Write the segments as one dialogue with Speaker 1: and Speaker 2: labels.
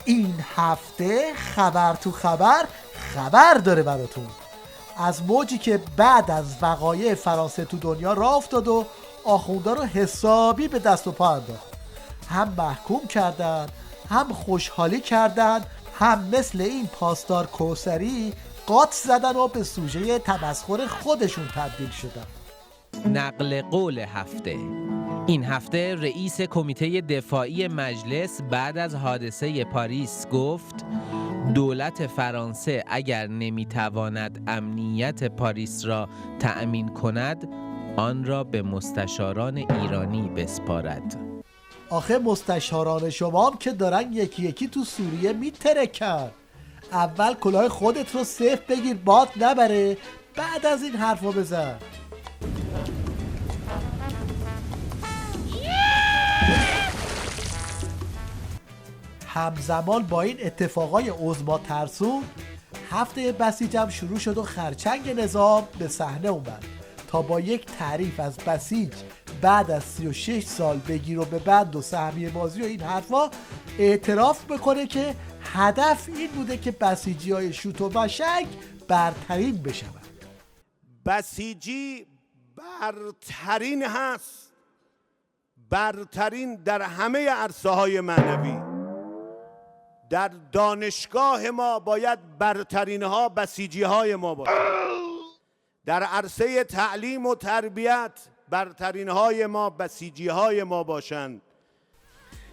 Speaker 1: این هفته خبر تو خبر داره براتون از موجی که بعد از وقایع فرانسه تو دنیا راه افتاد و آخوندا رو حسابی به دست و پا انداخت. هم محکوم کردن، هم خوشحالی کردن، هم مثل این پاسدار کوثری قاط زدن و به سوژه تمسخر خودشون تبدیل شدن.
Speaker 2: نقل قول هفته. این هفته رئیس کمیته دفاعی مجلس بعد از حادثه پاریس گفت دولت فرانسه اگر نمیتواند امنیت پاریس را تأمین کند آن را به مستشاران ایرانی بسپارد.
Speaker 1: آخه مستشاران شما هم که دارن یکی یکی تو سوریه میترکن. اول کلاه خودت رو صفر بگیر باد نبره، بعد از این حرفو بزن. همزمان با این اتفاقای عظما ترسون هفته بسیجم شروع شد و خرچنگ نظام به صحنه اومد تا با یک تعریف از بسیج بعد از 36 سال بگیر و ببند و سهمیه بازی و این حرفا اعتراف بکنه که هدف این بوده که بسیجی های شوت و مشک برترین بشن.
Speaker 3: بسیجی برترین هست، برترین در همه عرصه های معنوی. در دانشگاه ما باید برترین ها بسیجی های ما باشند. در عرصه تعلیم و تربیت برترین های ما بسیجی های ما باشند.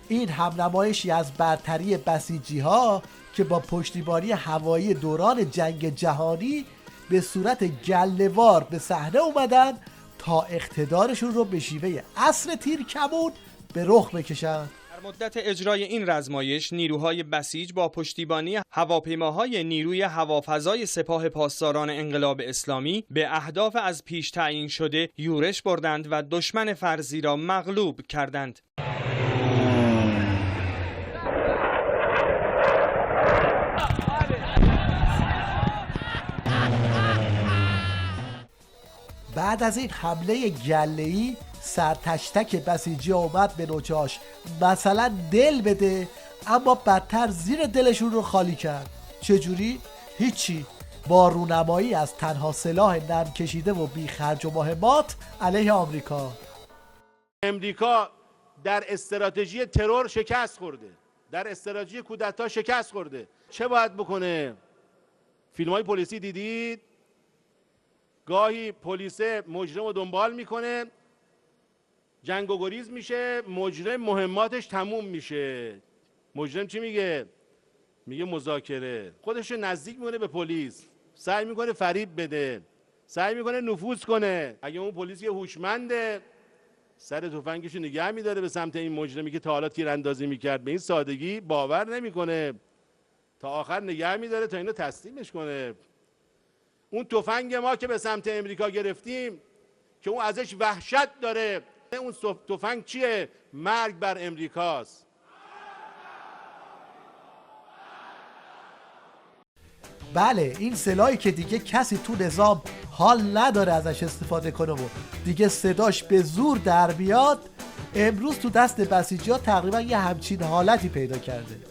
Speaker 1: این همنمایشی از برتری بسیجی ها که با پشتیبانی هوایی دوران جنگ جهانی به صورت گله‌وار به صحنه اومدن تا اقتدارشون رو به شیوه عصر تیرکمون به رخ بکشن.
Speaker 4: در مدت اجرای این رزمایش نیروهای بسیج با پشتیبانی هواپیماهای نیروی هوافضای سپاه پاسداران انقلاب اسلامی به اهداف از پیش تعیین شده یورش بردند و دشمن فرضی را مغلوب کردند.
Speaker 1: بعد از این حمله گله‌ای سرتشتک بسیجی اومد به نوچه‌هاش مثلا دل بده، اما بدتر زیر دلشون رو خالی کرد. چجوری؟ هیچی، با رونمایی از تنها سلاح نرم کشیده و بی خرج و مهمات علیه آمریکا.
Speaker 3: امریکا در استراتژی ترور شکست خورده، در استراتژی کودتا شکست خورده. چه باید بکنه؟ فیلم‌های پلیسی دیدید؟ گاهی پلیس مجرم رو دنبال میکنه، جنگ و گریز میشه، مجرم مهماتش تموم میشه. مجرم چی میگه؟ میگه مذاکره. خودش نزدیک میکنه به پلیس، سعی میکنه فریب بده، سعی میکنه نفوذ کنه. اگه اون پلیس یه هوشمنده سر تفنگش نگه میداره به سمت این مجرمی که تا حالا تیراندازی میکرد، به این سادگی باور نمیکنه، تا آخر نگه میداره تا اینو تسلیمش کنه. اون تفنگ ما که به سمت امریکا گرفتیم که اون ازش وحشت داره، اون تفنگ چیه؟ مرگ بر امریکاست.
Speaker 1: بله، این سلاحی که دیگه کسی تو نظام حال نداره ازش استفاده کنه و دیگه صداش به زور در بیاد، امروز تو دست بسیجی ها تقریبا یه همچین حالتی پیدا کرده.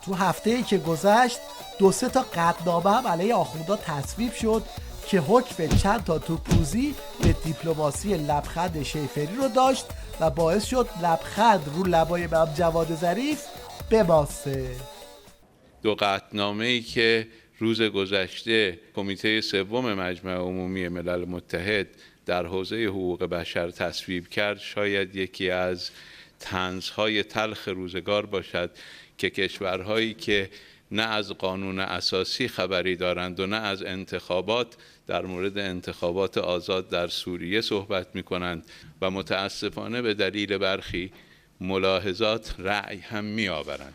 Speaker 1: تو هفته‌ای که گذشت 2-3 تا قطعنامه هم علیه آخوندا تصویب شد که حکم چند تا توپوزی به دیپلماسی لبخند شیفری رو داشت و باعث شد لبخند رو لبای امام جواد ظریف بماسه.
Speaker 5: دو قطعنامه‌ای که روز گذشته کمیته سوم مجمع عمومی ملل متحد در حوزه حقوق بشر تصویب کرد شاید یکی از طنزهای تلخ روزگار باشد که کشورهایی که نه از قانون اساسی خبری دارند و نه از انتخابات در مورد انتخابات آزاد در سوریه صحبت می کنند و متاسفانه به دلیل برخی ملاحظات رأی هم می آورند.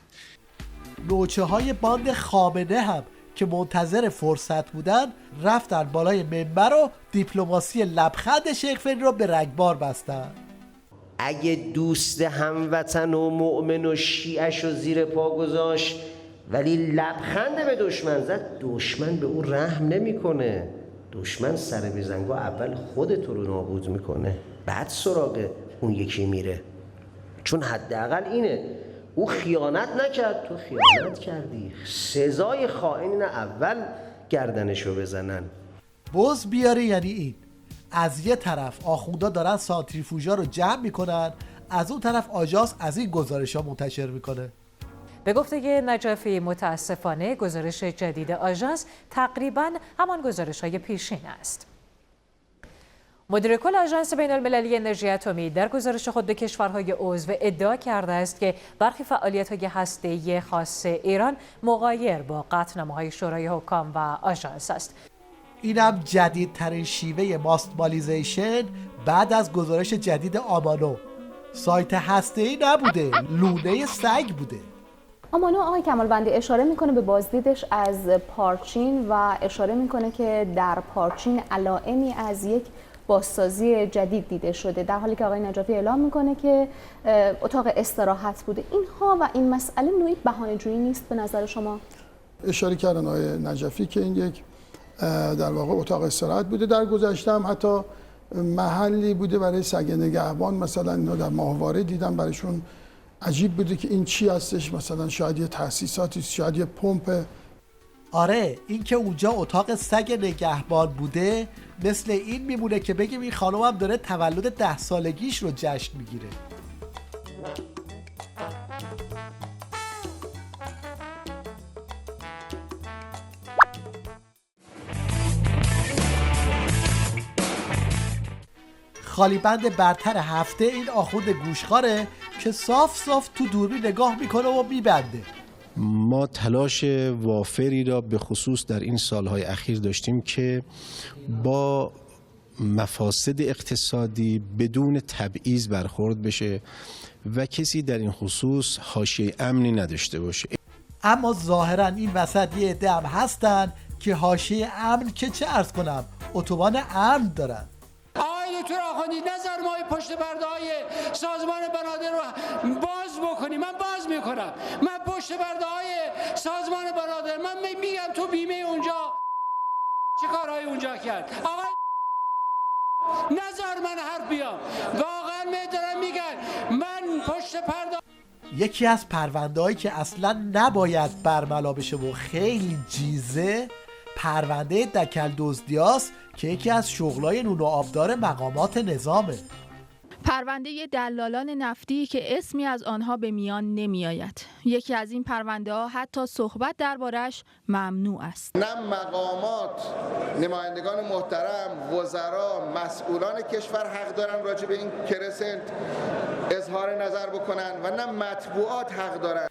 Speaker 1: نوچه های باند خامنه هم که منتظر فرصت بودن رفتن بالای منبر و دیپلماسی لبخند شیخ رو به رگبار بستن.
Speaker 6: اگه دوست هموطن و مؤمن و شیعش رو زیر پا گذاشت ولی لبخند به دشمن زد، دشمن به اون رحم نمیکنه. دشمن سر بیزنگا اول خودتو رو نابود میکنه، بعد سراغ اون یکی میره. چون حداقل اینه، او خیانت نکرد، تو خیانت کردی. سزای خائن اول گردنشو بزنن.
Speaker 1: بز بیاره یعنی این: از یه طرف آخوندا دارن سانتریفوژا رو جمع میکنن، از اون طرف آژانس از این گزارش‌ها منتشر میکنه.
Speaker 7: به گفته نجفی متاسفانه گزارش جدید آژانس تقریباً همان گزارش‌های پیشین است. مدیر کل آژانس بین‌المللی انرژی اتمی در گزارش خود به کشورهای عضو ادعا کرده است که برخی فعالیت‌های هسته‌ای خاص ایران مغایر با قطعنامه‌های شورای حکام و آژانس است.
Speaker 1: اینم جدیدترین شیوه ماستمالیزیشن بعد از گزارش جدید آمانو. سایت هسته‌ای نبوده، لونه سگ بوده.
Speaker 8: آمانو آقای کمالوندی اشاره میکنه به بازدیدش از پارچین و اشاره میکنه که در پارچین علائمی از یک بازسازی جدید دیده شده، در حالی که آقای نجفی اعلام میکنه که اتاق استراحت بوده. اینها و این مسئله نوعی بهانه‌جویی نیست به نظر شما؟
Speaker 9: اشاره کردن آقای نجفی که این یک در واقع اتاق استراحت بوده. در گذشته هم حتی محلی بوده برای سگ نگهبان، مثلا اینا در ماهواره دیدم، برایشون عجیب بوده که این چی هستش، مثلا شاید یه تأسیساتی، شاید یه پمپ.
Speaker 1: آره، این که اونجا اتاق سگ نگهبان بوده مثل این میمونه که بگیم این خانم هم داره تولد 10 سالگیش رو جشن میگیره. خالی بند برتر هفته این آخوند گوشخاره که صاف صاف تو دوربین نگاه میکنه و میبنده.
Speaker 10: ما تلاش وافری را به خصوص در این سالهای اخیر داشتیم که با مفاسد اقتصادی بدون تبعیض برخورد بشه و کسی در این خصوص حاشیه امنی نداشته باشه.
Speaker 1: اما ظاهرا این وسط یه عده هم هستن که حاشیه امن که چه عرض کنم، اتوبان امن دارن.
Speaker 11: آقای دکتر آخوندی نظر ما پشت پرده های سازمان بنادر رو باز بکنی. من باز میکنم. من پشت پرده های سازمان بنادر من میگم تو بیمه اونجا چه کارهای اونجا کرد. آقای نظر من حرف بیام. واقعا میدارم میگن من پشت پرده.
Speaker 1: یکی از پرونده‌هایی که اصلا نباید برملا بشه و خیلی جیزه، پرونده دکل دزدیاست که یکی از شغلای نون و آبدار مقامات نظامه.
Speaker 12: پرونده دلالان نفتی که اسمی از آنها به میان نمی آید. یکی از این پرونده ها حتی صحبت دربارش ممنوع است.
Speaker 13: نه مقامات، نمایندگان محترم، وزرا، مسئولان کشور حق دارن راجع به این کرسنت اظهار نظر بکنن و نه مطبوعات حق دارن.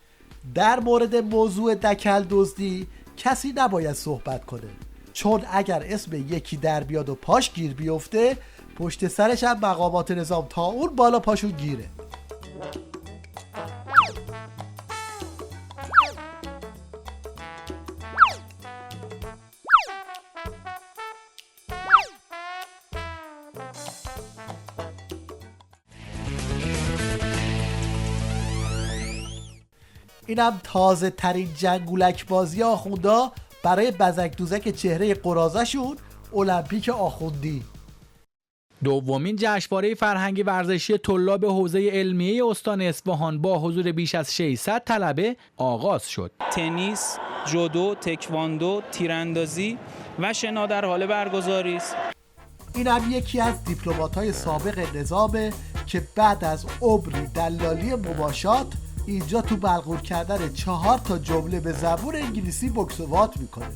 Speaker 1: در مورد موضوع دکل دزدی کسی نباید صحبت کنه، چون اگر اسم یکی در بیاد و پاش گیر بیفته پشت سرش هم مقامات نظام تا اون بالا پاشون گیره. اینم تازه ترین جنگولک بازی آخوندا برای بزک دوزک چهره قرازشون، المپیک آخوندی.
Speaker 14: دومین جشنواره فرهنگی ورزشی طلاب حوزه علمیه استان اصفهان با حضور بیش از 600 طلبه آغاز شد.
Speaker 15: تنیس، جودو، تکواندو، تیراندازی و شنا در حال برگزاری است.
Speaker 1: این هم یکی از دیپلمات‌های سابق نظامه که بعد از عمری دلالی مماشات اینجا تو بلغور کردن 4 تا جمله به زبان انگلیسی بکسوات میکنه.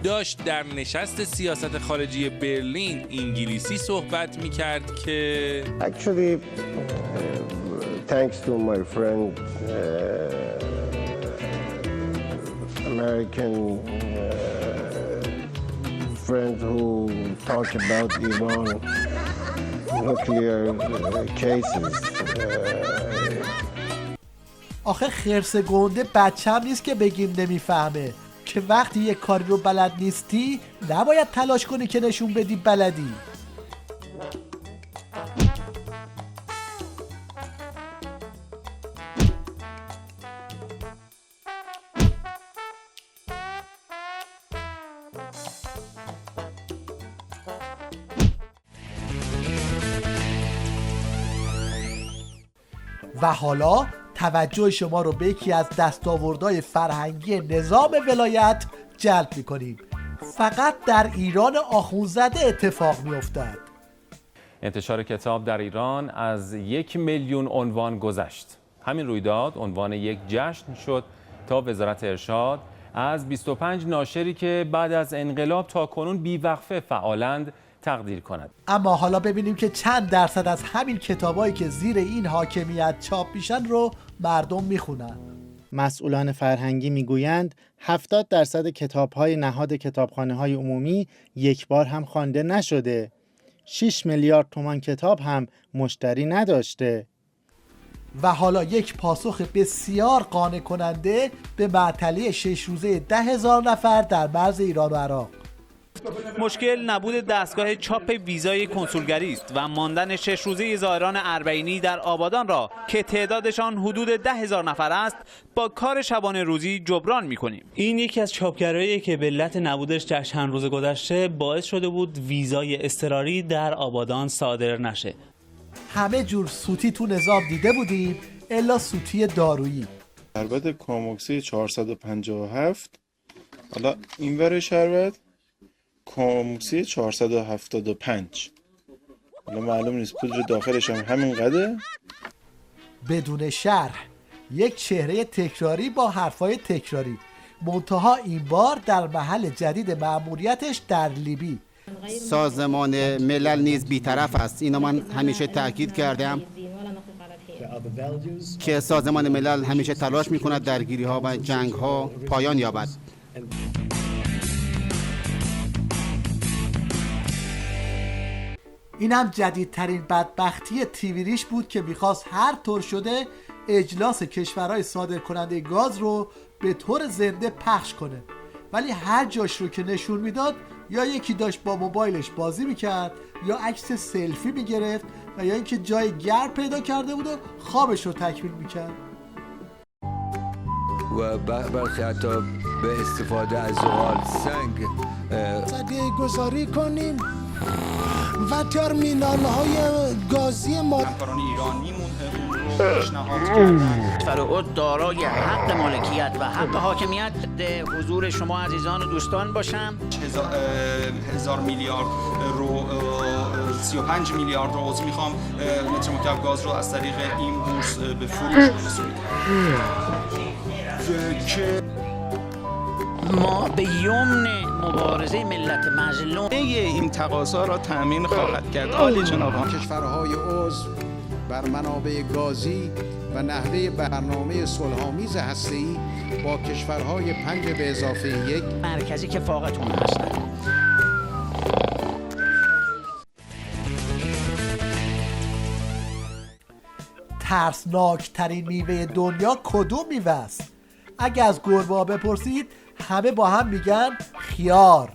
Speaker 16: داشت در نشست سیاست خارجی برلین انگلیسی صحبت میکرد که
Speaker 17: Actually, thanks to my friend American friend who talked about Iran nuclear cases.
Speaker 1: آخه خرس گنده بچم نیست که بگیم نمیفهمه که وقتی یک کاری رو بلد نیستی نباید تلاش کنی که نشون بدی بلدی. و حالا توجه شما رو به یکی از دستاوردهای فرهنگی نظام ولایت جلب می‌کنیم. فقط در ایران آخوندزاده اتفاق می‌افتد.
Speaker 18: انتشار کتاب در ایران از 1,000,000 عنوان گذشت. همین رویداد عنوان یک جشن شد تا وزارت ارشاد از 25 ناشری که بعد از انقلاب تا کنون بیوقفه فعالند تقدیر کند.
Speaker 1: اما حالا ببینیم که چند درصد از همین کتابایی که زیر این حاکمیت چاپ میشن رو مردم میخونن.
Speaker 19: مسئولان فرهنگی میگویند 70% کتاب‌های نهاد کتابخانه‌های عمومی یک بار هم خوانده نشده. 6 میلیارد تومان کتاب هم مشتری نداشته.
Speaker 1: و حالا یک پاسخ بسیار قانع کننده به معطلی 6 روزه 10,000 نفر در مرز ایران و عراق.
Speaker 15: مشکل نبود دستگاه چاپ ویزای کنسولگری است و ماندن 6 روزه زائران اربعینی در آبادان را که تعدادشان حدود 10,000 نفر است با کار شبانه روزی جبران می‌کنیم. این یکی از چاپگرایی که به علت نبودش در چند روز گذشته باعث شده بود ویزای اضطراری در آبادان صادر نشه.
Speaker 1: همه جور سوتی تو نظام دیده بودیم الا سوتی دارویی.
Speaker 20: شربت کاموکسی 457، حالا این ور شربت کاموکسی 475. حالا معلوم نیست پودر داخلش هم همین قده.
Speaker 1: بدون شرح، یک چهره تکراری با حرفای تکراری، منتها این بار در محل جدید مأموریتش در لیبی.
Speaker 21: سازمان ملل نیز بی‌طرف است. اینو من همیشه تاکید کردم که سازمان ملل همیشه تلاش می‌کند درگیری‌ها و جنگ‌ها پایان یابد.
Speaker 1: این هم جدیدترین بدبختی تیویریش بود که میخواست هر طور شده اجلاس کشورهای صادر کننده گاز رو به طور زنده پخش کنه، ولی هر جاش رو که نشون میداد یا یکی داشت با موبایلش بازی میکرد یا عکس سلفی میگرفت و یا اینکه جای گرد پیدا کرده بود و خوابش رو تکمیل میکرد.
Speaker 22: و برخی حتی به استفاده از زغال سنگ
Speaker 23: سده گذاری کنیم و ترمینال های گازی ما
Speaker 24: همکاران ایرانیمون اون رو پیشنهاد کردن.
Speaker 25: فرعود دارای حق مالکیت و حق حاکمیت حضور شما عزیزان و دوستان باشم.
Speaker 24: 1000 میلیارد رو 35 میلیارد رو عضو میخوام متر مکعب گاز رو از طریق این بورس به فروش برسونیم.
Speaker 25: ما به یمن مبارزه ملت مظلوم
Speaker 24: این تقاضا را تامین خواهد کرد. عالی جناب.
Speaker 26: کشورهای عضو بر منابع گازی و نحوه برنامه صلح‌آمیز هسته‌ای با کشورهای 5+1
Speaker 25: مرکزی که فاقتون هستند.
Speaker 1: ترسناک ترین میوه دنیا کدوم میوه است؟ اگه از گربه‌ها بپرسید همه با هم میگن خیار.